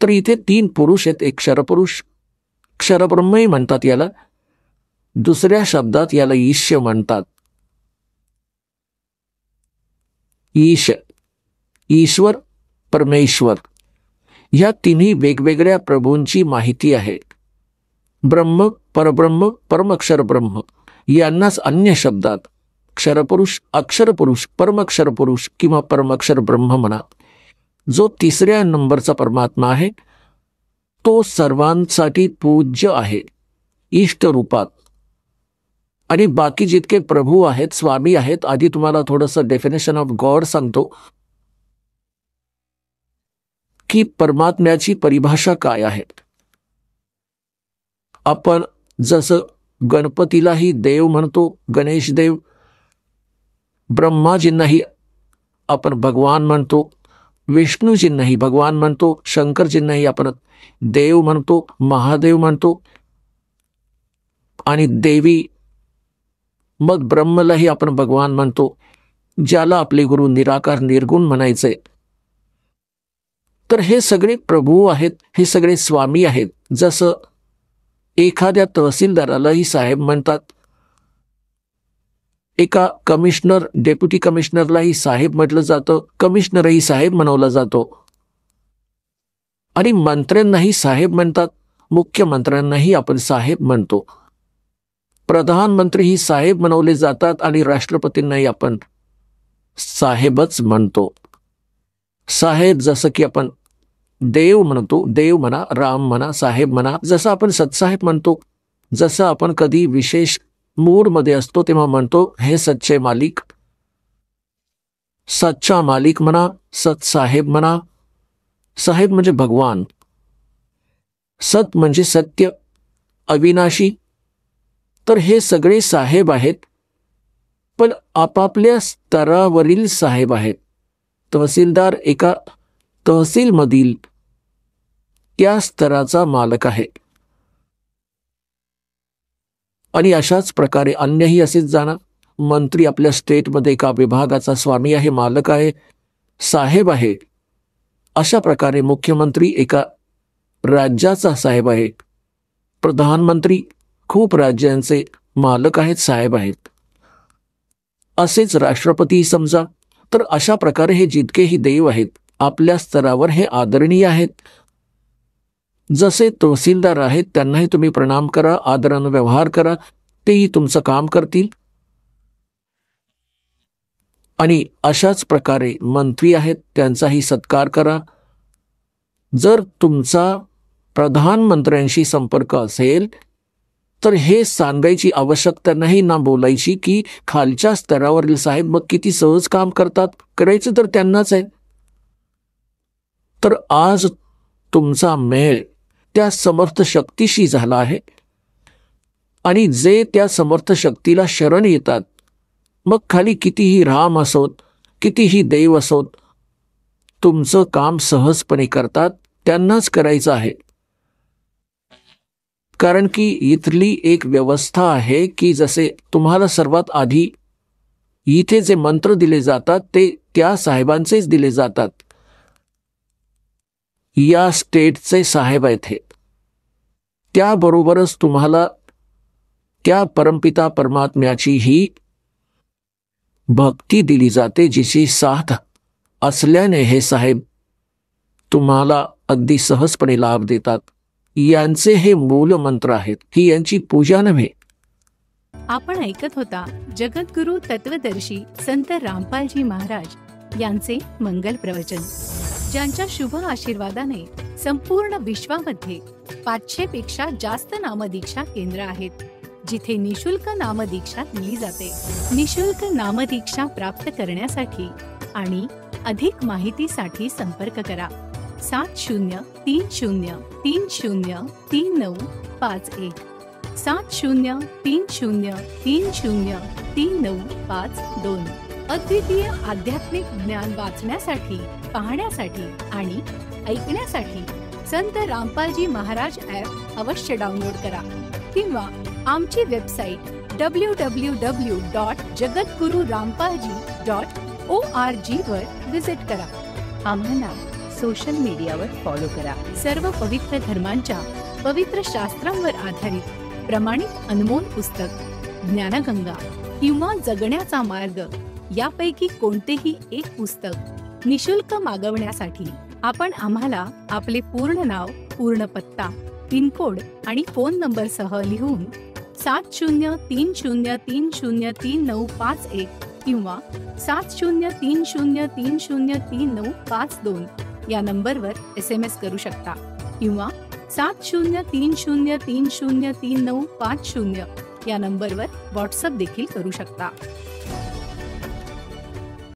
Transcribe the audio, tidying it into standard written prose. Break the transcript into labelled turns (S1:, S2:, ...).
S1: तर इथे 3 पुरुष आहेत, एक क्षरपुरुष, क्षरब्रह्मही म्हणतात याला, दुसऱ्या शब्दात याला ईश्य म्हणतात. ईश, ईश्वर, परमेश्वर, ह्या तिन्ही वेगवेगळ्या प्रभूंची माहिती आहे. ब्रह्म, परब्रह्म, परमक्षर ब्रह्म यांनाच अन्य शब्दात क्षरपुरुष, अक्षरपुरुष, परमक्षरपुरुष किंवा परमक्षर ब्रह्म म्हणा. जो तिसऱ्या नंबरचा परमात्मा आहे तो सर्वांसाठी पूज्य आहे इष्ट रूपात. आणि बाकी जितके प्रभू आहेत, स्वामी आहेत, आधी तुम्हाला थोडंसं डेफिनेशन ऑफ गॉड सांगतो की परमात्म्याची परिभाषा काय आहे. आपण जसं गणपतीलाही देव म्हणतो, गणेश देव, ब्रह्माजींनाही आपण भगवान म्हणतो, विष्णूजींनाही भगवान म्हणतो, शंकरजींनाही आपण देव म्हणतो, महादेव म्हणतो, आणि देवी मग ब्रह्मलाही आपण भगवान म्हणतो, ज्याला आपले गुरु निराकार निर्गुण म्हणायचे. तर हे सगळे प्रभू आहेत, हे सगळे स्वामी आहेत. जसं एखाद्या तहसीलदारालाही साहेब म्हणतात, एका कमिशनर, डेप्युटी कमिशनरलाही साहेब म्हटलं जातं, कमिशनरही साहेब म्हणवला जातो, आणि मंत्र्यांनाही साहेब म्हणतात, मुख्यमंत्र्यांनाही आपण साहेब म्हणतो, प्रधानमंत्रीही साहेब म्हणवले जातात, आणि राष्ट्रपतींनाही आपण साहेबच म्हणतो. साहेब जसं की आपण देव म्हणतो, देव म्हणा, राम म्हणा, साहेब म्हणा, जसं आपण सतसाहेब म्हणतो, जसं आपण कधी विशेष मूडमध्ये असतो तेव्हा म्हणतो हे सच्चे मालिक, सच्चा मालिक म्हणा, सतसाहेब म्हणा. साहेब म्हणजे भगवान, सत म्हणजे सत्य, अविनाशी. तर हे सगळे साहेब आहेत, पण आपापल्या स्तरावरील साहेब आहेत. तहसीलदार एका तहसीलमधील त्या स्तराचा मालक आहे, आणि अशाच प्रकारे अन्यही असेच जाणार. मंत्री आपल्या स्टेटमध्ये एका विभागाचा स्वामी आहे, मालक आहे, साहेब आहे. अशा प्रकारे मुख्यमंत्री एका राज्याचा साहेब आहे, प्रधानमंत्री खूप राज्यांचे मालक आहेत, साहेब आहेत. असेच राष्ट्रपती समजा. तर अशा प्रकारे हे जितकेही देव आहेत आपल्या स्तरावर हे आदरणीय आहेत. जसे तहसीलदार आहेत त्यांनाही तुम्ही प्रणाम करा, आदराने व्यवहार करा, तेही तुमचं काम करतील. आणि अशाच प्रकारे मंत्री आहेत त्यांचाही सत्कार करा. जर तुमचा प्रधानमंत्र्यांशी संपर्क असेल तर हे सांगायची आवश्यकता नाही ना बोलायची की खालच्या स्तरावरील साहेब मग किती सहज काम करतात, करायचं तर त्यांनाच आहे. तर आज तुमचा मेळ त्या समर्थ शक्तीशी झाला आहे, आणि जे त्या समर्थ शक्तीला शरण येतात, मग खाली कितीही राम असोत, कितीही देव असोत, तुमचं काम सहजपणे करतात. त्यांनाच करायचं आहे. कारण की इथली एक व्यवस्था आहे की जसे तुम्हाला सर्वात आधी इथे जे मंत्र दिले जातात ते त्या साहेबांचेच दिले जातात. या स्टेटचे साहेब आहेत हे. त्याबरोबरच तुम्हाला त्या परमपिता परमात्म्याचीही भक्ती दिली जाते, जिची साथ असल्याने हे साहेब तुम्हाला अगदी सहजपणे लाभ देतात. यांचे हे मूल मंत्र आहेत, ही यांची पूजा नव्हे.
S2: आपण ऐकत होता जगद्गुरु तत्वदर्शी संत रामपालजी महाराज यांचे मंगल प्रवचन, ज्यांच्या शुभ आशीर्वादाने संपूर्ण विश्वामध्ये 500 पेक्षा जास्त नामदीक्षा केंद्र आहेत, जिथे निशुल्क नामदीक्षा दिली जाते. निशुल्क नामदीक्षा प्राप्त करण्यासाठी आणि अधिक माहितीसाठी संपर्क करा 7030303951 7030303952. अद्वितीय आध्यात्मिक ज्ञान वाचण्यासाठी, पाहण्यासाठी आणि ऐकण्यासाठी संत रामपालजी महाराज ॲप अवश्य डाउनलोड करा किंवा आमची वेबसाईट www.jagadgururampalji.org वर विजिट करा. आम्हाला सोशल मीडियावर फॉलो करा. सर्व पवित्र धर्मांच्या पवित्र शास्त्रांवर आधारित प्रमाणित अनमोल पुस्तक ज्ञानगंगा किंवा जगण्याचा मार्ग यापैकी कोणतेही एक पुस्तक निशुल्क मागवण्यासाठी आपण आम्हाला आपले पूर्ण नाव, पूर्ण पत्ता, पिनकोड आणि फोन नंबरसह लिहून 7030303951 किंवा 7030303952 या नंबरवर SMS करू शकता किंवा 7030303950 या नंबरवर व्हॉट्सअप देखील करू शकता.